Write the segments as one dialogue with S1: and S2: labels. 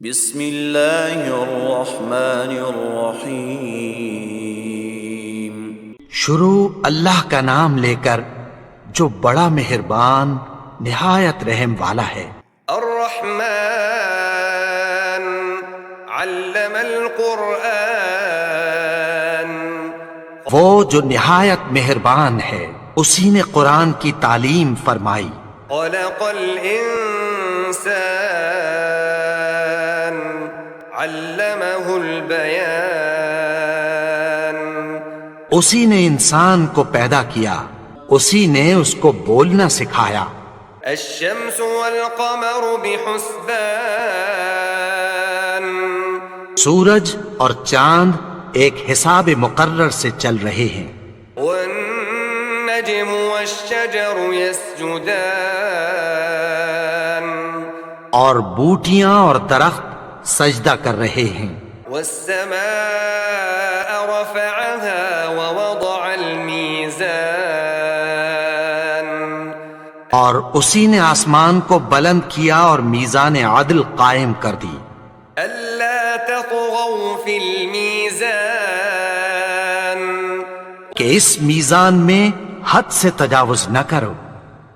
S1: بسم اللہ الرحمن الرحیم۔
S2: شروع اللہ کا نام لے کر جو بڑا مہربان نہایت رحم والا ہے۔
S3: الرحمن علم القرآن،
S2: وہ جو نہایت مہربان ہے اسی نے قرآن کی تعلیم فرمائی۔
S3: خلق الانسان علمہ البیان،
S2: اسی نے انسان کو پیدا کیا، اسی نے اس کو بولنا سکھایا۔
S3: الشمس والقمر بحسبان،
S2: سورج اور چاند ایک حساب مقرر سے چل رہے ہیں۔
S3: والنجم والشجر يسجدان،
S2: اور بوٹیاں اور درخت سجدہ کر رہے ہیں۔
S3: والسماء رفعها ووضع الميزان،
S2: اور اسی نے آسمان کو بلند کیا اور میزان عدل قائم کر دی۔
S3: ألا تطغوا في الميزان،
S2: کہ اس میزان میں حد سے تجاوز نہ کرو۔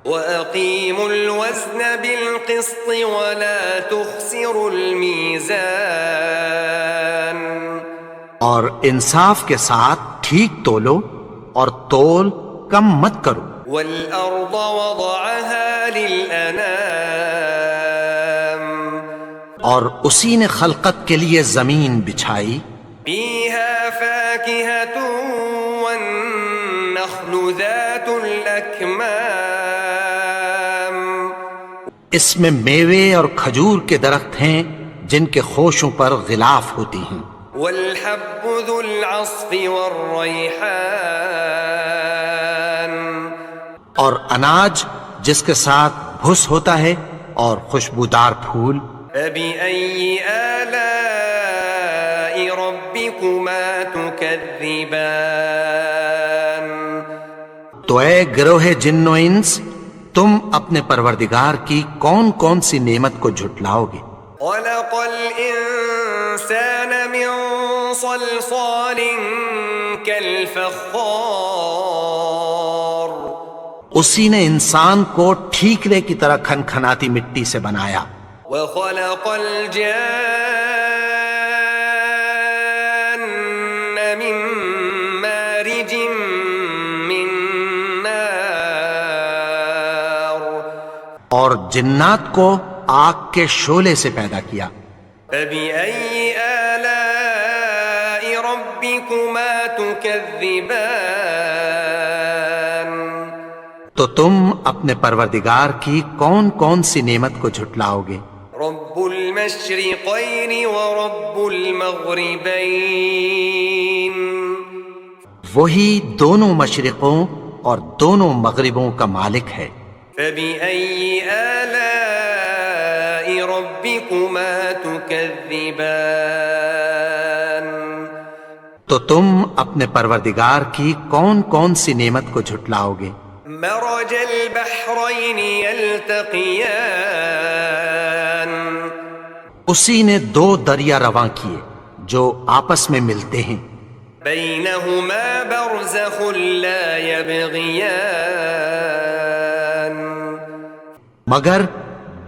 S3: وأقيموا الوزن بالقسط ولا تخسروا الميزان،
S2: اور انصاف کے ساتھ ٹھیک تولو اور تول کم مت کرو۔
S3: والأرض وضعها للأنام،
S2: اور اسی نے خلقت کے لیے زمین بچھائی،
S3: فيها فاكهة والنخل ذات الأكمام،
S2: اس میں میوے اور کھجور کے درخت ہیں جن کے خوشوں پر غلاف ہوتی ہیں،
S3: والحب ذو العصف والريحان،
S2: اور اناج جس کے ساتھ بھس ہوتا ہے اور خوشبودار پھول۔
S3: فبأي آلاء ربكما تكذبان،
S2: تو اے گروہ جن و انس، تم اپنے پروردگار کی کون کون سی نعمت کو جھٹلاؤ گے؟
S3: خلق الإنسان من صلصال كالفخار،
S2: اسی نے انسان کو ٹھیکرے کی طرح کھنکھناتی مٹی سے بنایا۔
S3: وخلق الجان من مارج من نار،
S2: اور جنات کو آگ کے شعلے سے پیدا کیا۔
S3: فبأي آلاء ربكما تكذبان،
S2: تو تم اپنے پروردگار کی کون کون سی نعمت کو جھٹلاؤ گے؟
S3: رب المشرقين ورب المغربين،
S2: وہی دونوں مشرقوں اور دونوں مغربوں کا مالک ہے۔
S3: فبأي آلاء ربكما تكذبان،
S2: تو تم اپنے پروردگار کی کون کون سی نعمت کو جھٹلاؤ گے؟
S3: مرج البحرين يلتقيان،
S2: اسی نے دو دریا رواں کیے جو آپس میں ملتے ہیں،
S3: بينهما برزخ لا يبغيان،
S2: مگر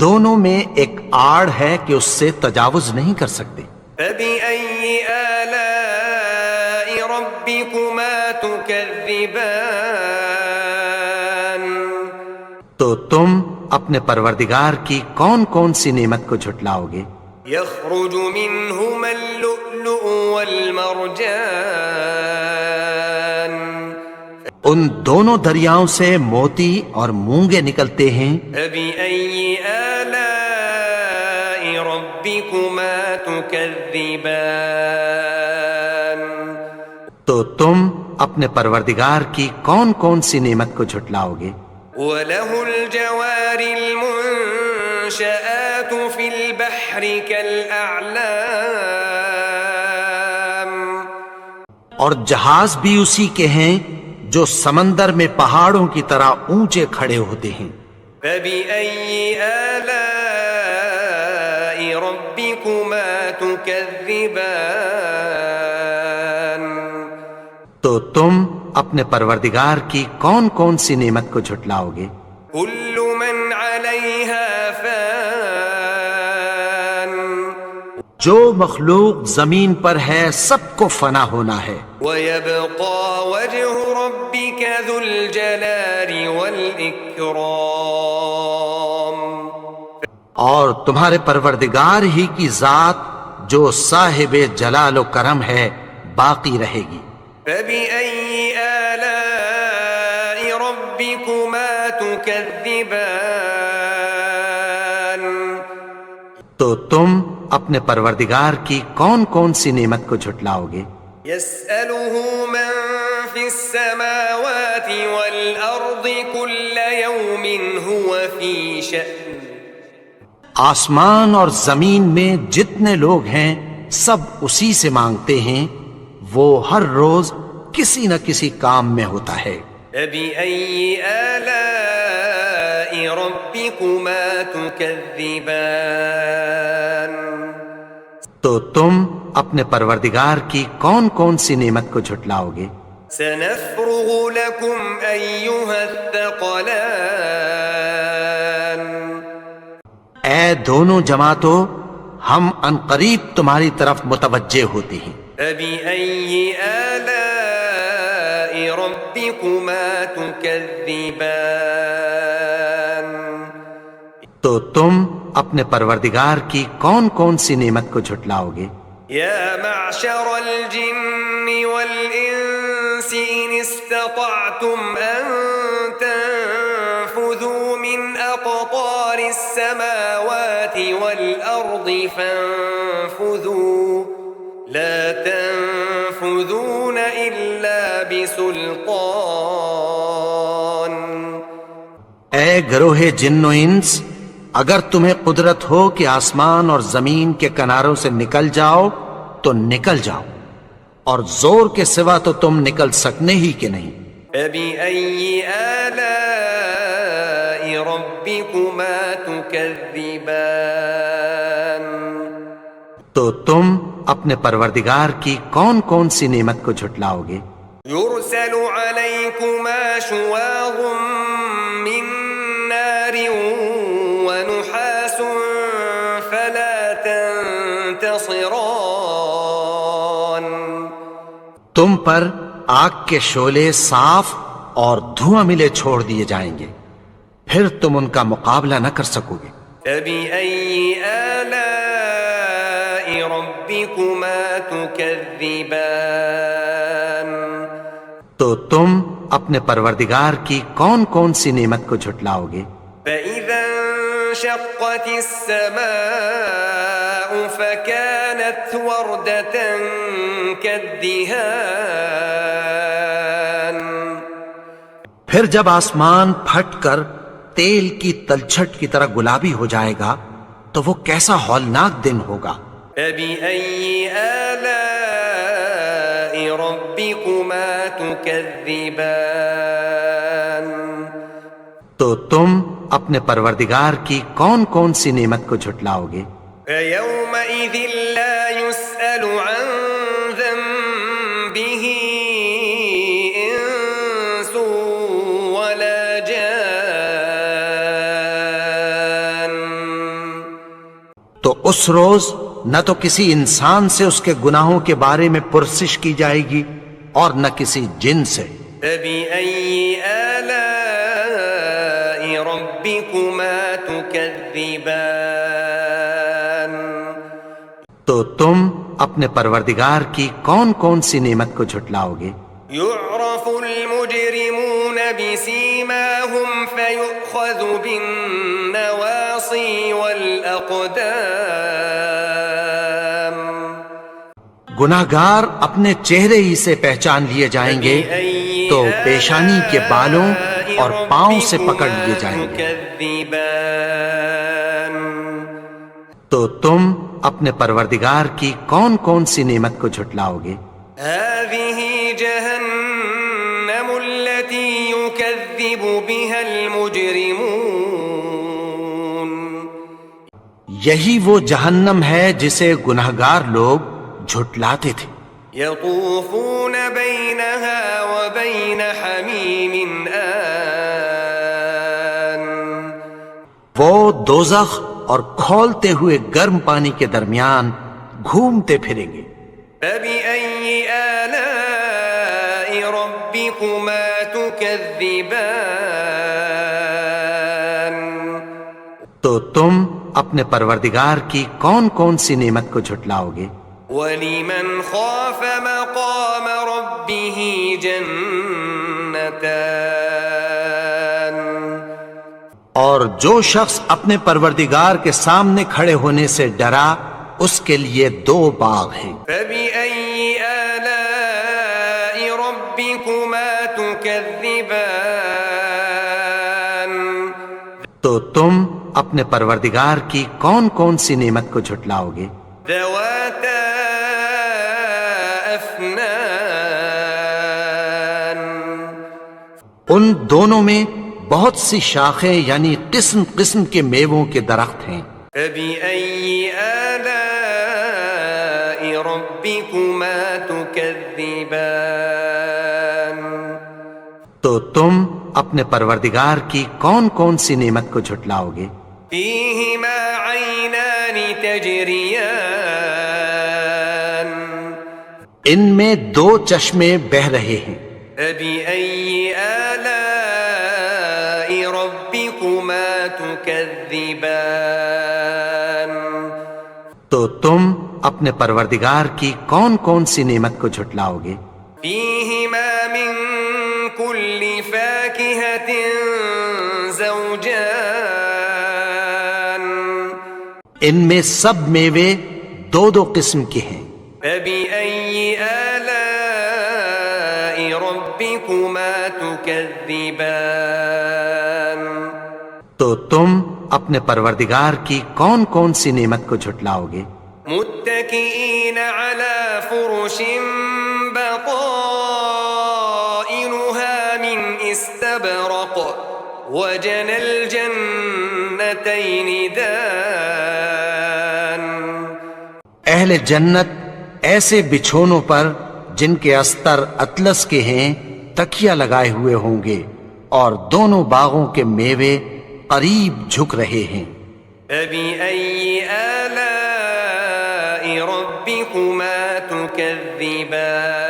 S2: دونوں میں ایک آڑ ہے کہ اس سے تجاوز نہیں کر سکتے۔
S3: فبأي آلاء ربكما تكذبان،
S2: تو تم اپنے پروردگار کی کون کون سی نعمت کو جھٹلاؤ گے؟
S3: يخرج منهما اللؤلؤ والمرجان،
S2: ان دونوں دریاؤں سے موتی اور مونگے نکلتے ہیں۔
S3: فبأي آلاء ربكما تكذبان،
S2: تو تم اپنے پروردگار کی کون کون سی نعمت کو جھٹلاؤ گے؟
S3: وله الجوار المنشآت في البحر كالأعلام،
S2: اور جہاز بھی اسی کے ہیں جو سمندر میں پہاڑوں کی طرح اونچے کھڑے ہوتے ہیں۔
S3: فبأي آلاء ربكما ربكما تكذبان
S2: تو تم اپنے پروردگار کی کون کون سی نعمت کو جھٹلاؤ گے؟
S3: كل من عليها فان
S2: جو مخلوق زمین پر ہے سب کو فنا ہونا ہے،
S3: ويبقى وجه ربك ذو الجلال والإكرام
S2: اور تمہارے پروردگار ہی کی ذات جو صاحب جلال و کرم ہے باقی رہے گی۔
S3: فبأي آلاء ربكما تكذبان
S2: تو تم اپنے پروردگار کی کون کون سی نعمت کو جھٹلاؤ گے؟
S3: يسأله من في السماوات والأرض كل يوم هو في شأن
S2: آسمان اور زمین میں جتنے لوگ ہیں سب اسی سے مانگتے ہیں، وہ ہر روز کسی نہ کسی کام میں ہوتا ہے۔
S3: فبأي آلاء ربكما تكذبان
S2: تو تم اپنے پروردگار کی کون کون سی نعمت کو جھٹلاؤ گے؟
S3: سنفرغ لكم أيها الثقلان
S2: اے دونوں جماعتوں، ہم عنقریب تمہاری طرف متوجہ ہوتے ہیں۔
S3: فبأي آلاء ربكما تكذبان
S2: تو تم اپنے پروردگار کی کون کون سی نعمت کو جھٹلاؤ گے؟
S3: يا معشر الجن والإنس إن استطعتم أن تنفذوا من أقطار السماوات والأرض فانفذوا لا تنفذون إلا بسلطان
S2: اے گروہ جن و انس، اگر تمہیں قدرت ہو کہ آسمان اور زمین کے کناروں سے نکل جاؤ تو نکل جاؤ، اور زور کے سوا تو تم نکل سکنے ہی کہ نہیں۔
S3: فبأي آلاء ربكما تكذبان
S2: تو تم اپنے پروردگار کی کون کون سی نعمت کو جھٹلاؤ گے؟
S3: يرسل عليكما شواظ من نار ونحاس فلا تنتصران
S2: تم پر آگ کے شعلے صاف اور دھواں ملے چھوڑ دیے جائیں گے، پھر تم ان کا مقابلہ نہ کر سکو گے۔
S3: فبأي آلاء ربكما تكذبان
S2: تو تم اپنے پروردگار کی کون کون سی نعمت کو جھٹلاؤ گے؟
S3: فإذا انشقت السماء فكانت وردة كالدهان
S2: پھر جب آسمان پھٹ کر تیل کی تلچھٹ کی طرح گلابی ہو جائے گا تو وہ کیسا ہولناک دن ہوگا۔
S3: فبأي آلاء ربكما تكذبان
S2: تو تم اپنے پروردگار کی کون کون سی نعمت کو جھٹلاؤ گے؟
S3: فيومئذ لا يسأل عن ذنبه إنس ولا جان
S2: تو اس روز نہ تو کسی انسان سے اس کے گناہوں کے بارے میں پرسش کی جائے گی اور نہ کسی جن سے۔
S3: فبأي آلاء ربكما تكذبان
S2: تو تم اپنے پروردگار کی کون کون سی نعمت کو جھٹلاؤ گے؟
S3: يعرف المجرمون بسيماهم فيؤخذ بالنواصي والأقدام
S2: گناہگار اپنے چہرے ہی سے پہچان لیے جائیں گے تو پیشانی کے بالوں اور پاؤں سے پکڑ لیے جائیں گے۔
S3: تكذبان
S2: تو تم اپنے پروردگار کی کون کون سی نعمت کو جھٹلاؤ گے؟
S3: هذه جهنم التي يكذب بها المجرمون
S2: یہی وہ جہنم ہے جسے گنہگار لوگ جھٹلاتے تھے۔
S3: يطوفون بينها وبين حميم آن
S2: وہ دوزخ اور کھولتے ہوئے گرم پانی کے درمیان گھومتے پھریں گے۔
S3: فبأي آلاء ربكما تكذبان
S2: تو تم اپنے پروردگار کی کون کون سی نعمت کو جھٹلاؤ گے؟
S3: ولمن خاف مقام ربه جنتان
S2: اور جو شخص اپنے پروردگار کے سامنے کھڑے ہونے سے ڈرا اس کے لیے 2 باغ ہیں۔
S3: فبأي آلاء ربكما تكذبان
S2: تو تم اپنے پروردگار کی کون کون سی نعمت کو جھٹلاؤ گے؟
S3: ذواتا أفنان
S2: ان دونوں میں بہت سی شاخیں یعنی قسم قسم کے میووں کے درخت ہیں۔
S3: فبأي آلاء ربكما تكذبان
S2: تو تم اپنے پروردگار کی کون کون سی نعمت کو جھٹلاؤ گے؟
S3: فيهما عينان تجريان
S2: ان میں 2 چشمے بہہ رہے ہیں۔
S3: فبأي آلاء ربكما تكذبان
S2: تو تم اپنے پروردگار کی کون کون سی نعمت کو جھٹلاؤ گے؟
S3: فيهما من كل فاكهة زوجان
S2: ان میں سب میوے 2 قسم کے ہیں۔
S3: فبأي آلاء ربكما تكذبان
S2: تو تم اپنے پروردگار کی کون کون سی نعمت کو جھٹلاؤ گے؟
S3: متكئين على فرش بطائنها من استبرق وجنى الجنتين دان
S2: اہل جنت ایسے بچھونوں پر جن کے استر اطلس کے ہیں تکیہ لگائے ہوئے ہوں گے اور دونوں باغوں کے میوے قریب جھک رہے ہیں۔
S3: فبأي آلاء ربكما تكذبان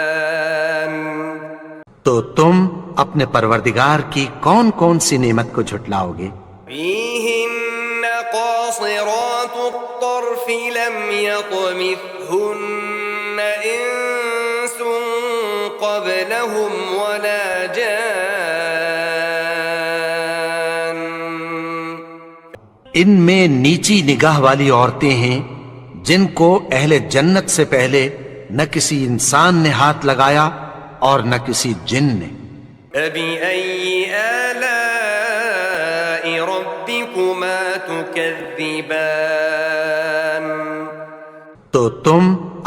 S2: تو تم اپنے پروردگار کی کون کون سی نعمت کو جھٹلاؤ گے؟
S3: فيهن قاصرات الطرف لم يطمثهن إنس قبلهم ولا جان
S2: ان میں نیچی نگاہ والی عورتیں ہیں جن کو اہل جنت سے پہلے نہ کسی انسان نے ہاتھ لگایا اور نہ کسی جن نے۔
S3: فبأي آلاء ربكما تكذبان
S2: تو تم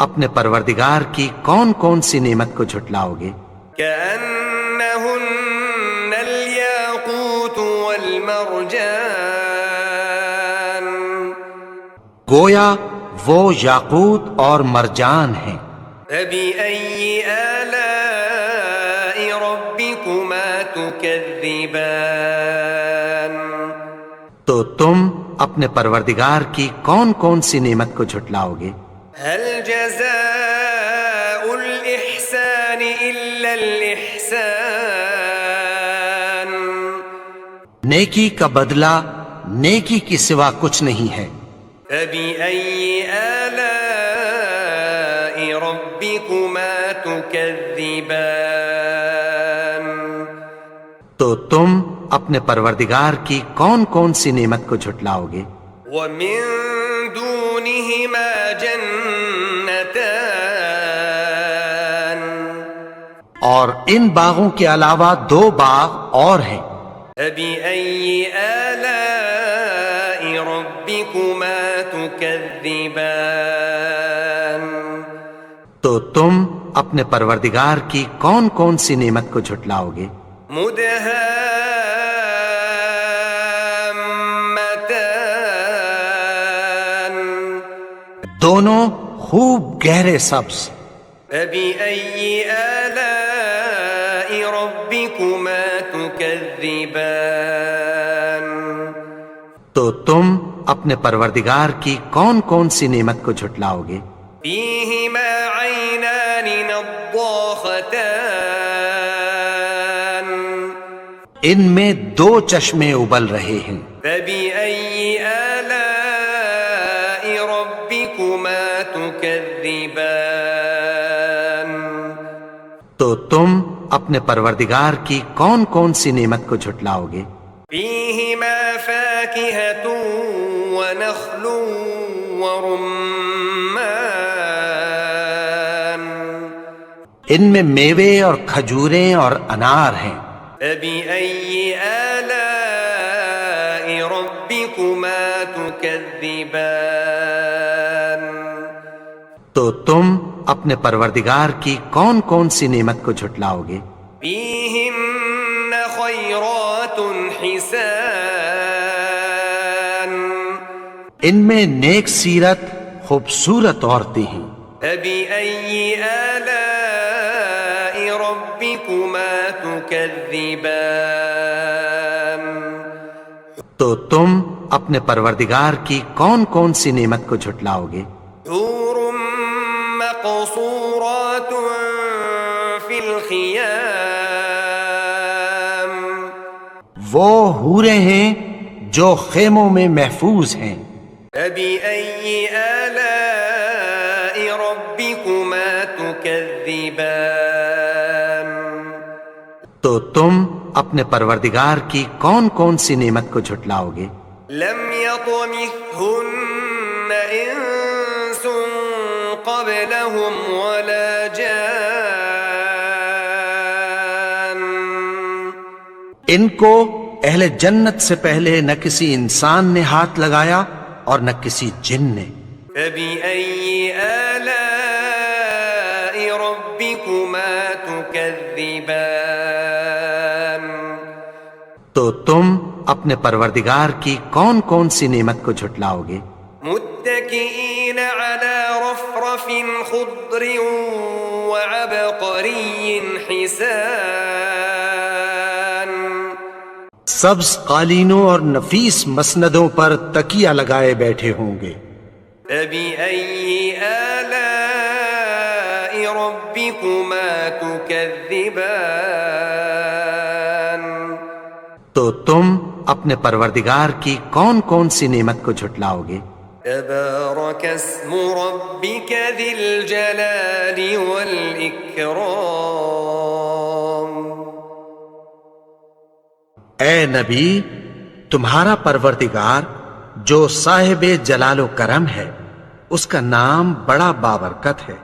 S2: اپنے پروردگار کی کون کون سی نعمت کو جھٹلاؤ گے؟
S3: كأنهن الياقوت والمرجان
S2: گویا وہ یاقوت اور مرجان ہیں۔
S3: فبأي آلاء ربكما تكذبان
S2: تو تم اپنے پروردگار کی کون کون سی نعمت کو جھٹلاؤ گے؟
S3: هل جزاء الإحسان إلا الإحسان
S2: نیکی کا بدلہ نیکی کی سوا کچھ نہیں ہے۔
S3: فبأي آلاء ربكما تكذبان
S2: تو تم اپنے پروردگار کی کون کون سی نعمت کو جھٹلاؤ گے؟
S3: ومن دونهما جنتان
S2: اور ان باغوں کے علاوہ 2 باغ اور ہیں۔
S3: فبأي آلاء ربكما تكذبان
S2: تو تم اپنے پروردگار کی کون کون سی نعمت کو جھٹلاؤ گے؟
S3: مدهامتان
S2: دونوں خوب گہرے سبز.
S3: فبأي آلاء ربكما تكذبان
S2: تو تم اپنے پروردگار کی کون کون سی نعمت کو جھٹلاؤ گے؟
S3: فيهما عينان نضاختان
S2: ان میں دو چشمے ابل رہے ہیں.
S3: فبأي آلاء ربكما تكذبان
S2: تو تم اپنے پروردگار کی کون کون سی نعمت کو جھٹلاؤ گے؟
S3: فيهما فاكهة ونخل ورمان
S2: ان میں میوے اور کھجوریں اور انار ہیں.
S3: فبأي آلاء ربكما تكذبان
S2: تو تم اپنے پروردگار کی کون کون سی نعمت کو جھٹلاؤ گے؟
S3: فيهن خيرات حسان
S2: ان میں نیک سیرت خوبصورت عورتیں ہیں.
S3: فبأي آلاء ربكما تكذبان
S2: تو تم اپنے پروردگار کی کون کون سی نعمت کو جھٹلاؤ گے؟
S3: حور مقصورات في الخيام
S2: وہ حوریں ہیں جو خیموں میں محفوظ ہیں.
S3: فبأي آلاء ربكما تكذبان
S2: تو تم اپنے پروردگار کی کون کون سی نعمت کو جھٹلاؤ گے؟
S3: لم يطمثهن إنس قبلهم ولا جان
S2: ان کو اہل جنت سے پہلے نہ کسی انسان نے ہاتھ لگایا اور نہ کسی جن نے.
S3: فبأي آلاء ربكما تكذبان
S2: تو تم اپنے پروردگار کی کون کون سی نعمت کو جھٹلاؤ گے؟
S3: متكئين على رفرف خضر وعبقري حسان
S2: سبز قالینوں اور نفیس مسندوں پر تکیہ لگائے بیٹھے ہوں گے.
S3: فبأي آلاء ربكما تكذبان
S2: تو تم اپنے پروردگار کی کون کون سی نعمت کو جھٹلاؤ گے؟
S3: تبارك اسم ربك ذي الجلال والإكرام
S2: اے نبی، تمہارا پروردگار جو صاحب جلال و کرم ہے، اس کا نام بڑا بابرکت ہے.